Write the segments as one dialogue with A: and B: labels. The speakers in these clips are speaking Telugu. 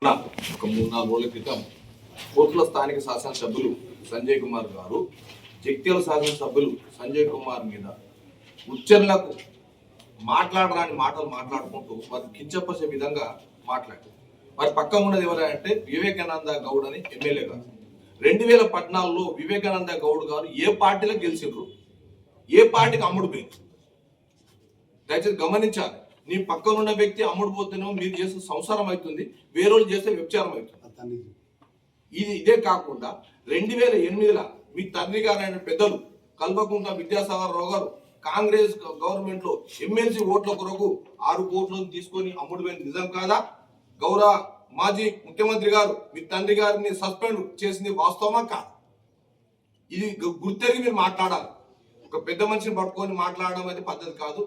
A: ఒక 3-4 రోజుల క్రితం కోట్ల స్థానిక శాసనసభ్యులు సంజయ్ కుమార్ గారు జగిత్యాల శాసనసభ్యులు సంజయ్ కుమార్ మీద ఉచ్చరణలకు మాట్లాడరాని మాటలు మాట్లాడుకుంటూ వారు కించపరిచే విధంగా మాట్లాడారు. వారి పక్కన ఉన్నది ఎవరంటే వివేకానంద గౌడ్ అని ఎమ్మెల్యే గారు. 2014లో వివేకానంద గౌడ్ గారు ఏ పార్టీలో గెలిచిండ్రు, ఏ పార్టీకి అమ్ముడు పోయింది దయచేసి గమనించాలి. నీ పక్కన ఉన్న వ్యక్తి అమ్ముడు పోతేనో మీరు చేసే సంసారం అవుతుంది, వేరే వాళ్ళు చేసే వ్యభిచారం అవుతుంది. ఇదే కాకుండా 2008లో మీ తండ్రి గారు అయిన పెద్దలు కల్వకుంట్ల విద్యాసాగర్ రావు గారు కాంగ్రెస్ గవర్నమెంట్ లో ఎమ్మెల్సీ ఓట్ల కొరకు 6 కోట్లను తీసుకొని అమ్ముడు పోయింది నిజం కాదా? గౌరవ మాజీ ముఖ్యమంత్రి గారు మీ తండ్రి గారిని సస్పెండ్ చేసింది వాస్తవమా కాదు? ఇది గుర్తెరిగి మీరు మాట్లాడాలి. ఒక పెద్ద మనిషిని పట్టుకొని మాట్లాడడం అనేది పద్ధతి కాదు.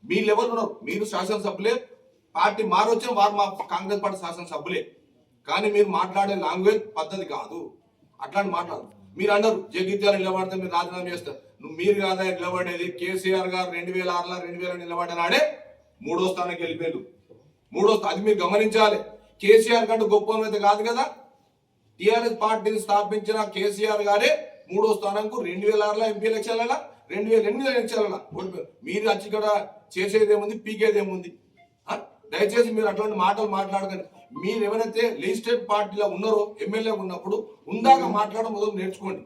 A: మీ లెవెల్ ఉన్నారు, మీరు శాసనసభ్యులే, పార్టీ మారొచ్చిన వారు మా కాంగ్రెస్ పార్టీ శాసనసభ్యులే, కానీ మీరు మాట్లాడే లాంగ్వేజ్ పద్ధతి కాదు. అట్లాంటి మాట్లాడు. మీరు అన్నారు జగిత్యాల నిలబడితే మీరు రాజీనామా చేస్తారు. మీరు కాదా నిలబడేది? కేసీఆర్ గారు 2006లో 2000 నిలబడినాడే 3వ స్థానానికి వెళ్ళిపోయారు. అది మీరు గమనించాలి. కేసీఆర్ కంటే గొప్ప అయితే కాదు కదా. టిఆర్ఎస్ పార్టీని స్థాపించిన కేసీఆర్ గారే 3వ స్థానంకు 2006లో ఎంపీ ఎలక్షన్ల 2008 ఎలక్షన్ల ఓడిపోయారు. మీరు వచ్చి ఇక్కడ చేసేదేముంది, పీకేదేముంది? దయచేసి మీరు అట్లాంటి మాటలు మాట్లాడకండి. మీరు ఎవరైతే లెజిస్లేటివ్ పార్టీలో ఉన్నారో ఎమ్మెల్యే ఉన్నప్పుడు ఉందాక మాట్లాడడం మొదలు నేర్చుకోండి.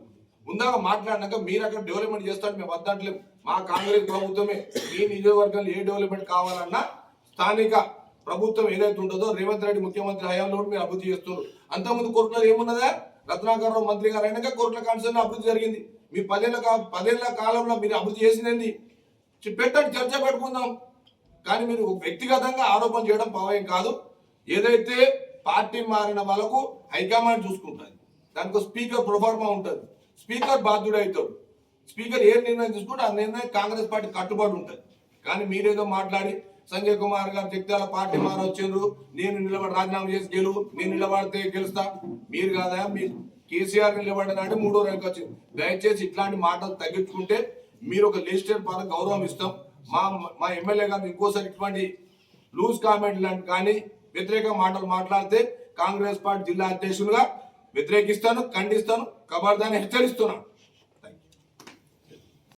A: ఉందాక మాట్లాడినాక మీరు అక్కడ డెవలప్మెంట్ చేస్తాడు మేము వద్దట్లేము. మా కాంగ్రెస్ ప్రభుత్వమే మీ నియోజకవర్గంలో ఏ డెవలప్మెంట్ కావాలన్నా స్థానిక ప్రభుత్వం ఏదైతే ఉంటుందో రేవంత్ రెడ్డి ముఖ్యమంత్రి హయాంలో మీరు అభివృద్ధి చేస్తున్నారు. అంతకుముందు కోర్టులో ఏమున్నదా? రత్నాకర్ రావు మంత్రి గారు అయినాక కోర్టుల కాన్సర్న్ అభివృద్ధి జరిగింది. మీ 10 ఏళ్ల కాలంలో మీరు అభివృద్ధి చేసింది పెట్టండి, చర్చ పెట్టుకుందాం. కానీ మీరు వ్యక్తిగతంగా ఆరోపణ చేయడం పావయం కాదు. ఏదైతే పార్టీ మారిన వాళ్ళకు హైకమాండ్ చూసుకుంటుంది, దానికి స్పీకర్ ప్రొఫార్మా ఉంటుంది, స్పీకర్ బాధ్యుడు అవుతాడు. స్పీకర్ ఏ నిర్ణయం తీసుకుంటే ఆ నిర్ణయం కాంగ్రెస్ పార్టీ కట్టుబడి ఉంటుంది. కానీ మీరేదో మాట్లాడి సంజయ్ కుమార్ గారు జగిత్యాల పార్టీ మారొచ్చిండ్రు, నేను నిలబడి రాజీనామా చేసి నేను నిలబడితే గెలుస్తా. మీరు కాదా, మీరు కేసీఆర్ నిలబడినాడే 3వ ర్యాంక్ వచ్చింది. దయచేసి ఇట్లాంటి మాటలు తగ్గించుకుంటే మీరు ఒక లెజిస్లేటివ్ పార్టీ గౌరవం ఇస్తాం. మా ఎమ్మెల్యే గారు ఇంకోసారి ఇటువంటి లూజ్ కామెంట్ లాంటి కానీ వ్యతిరేక మాటలు మాట్లాడితే కాంగ్రెస్ పార్టీ జిల్లా అధ్యక్షులుగా వ్యతిరేకిస్తాను, ఖండిస్తాను, కబర్దాన్ని హెచ్చరిస్తున్నాను.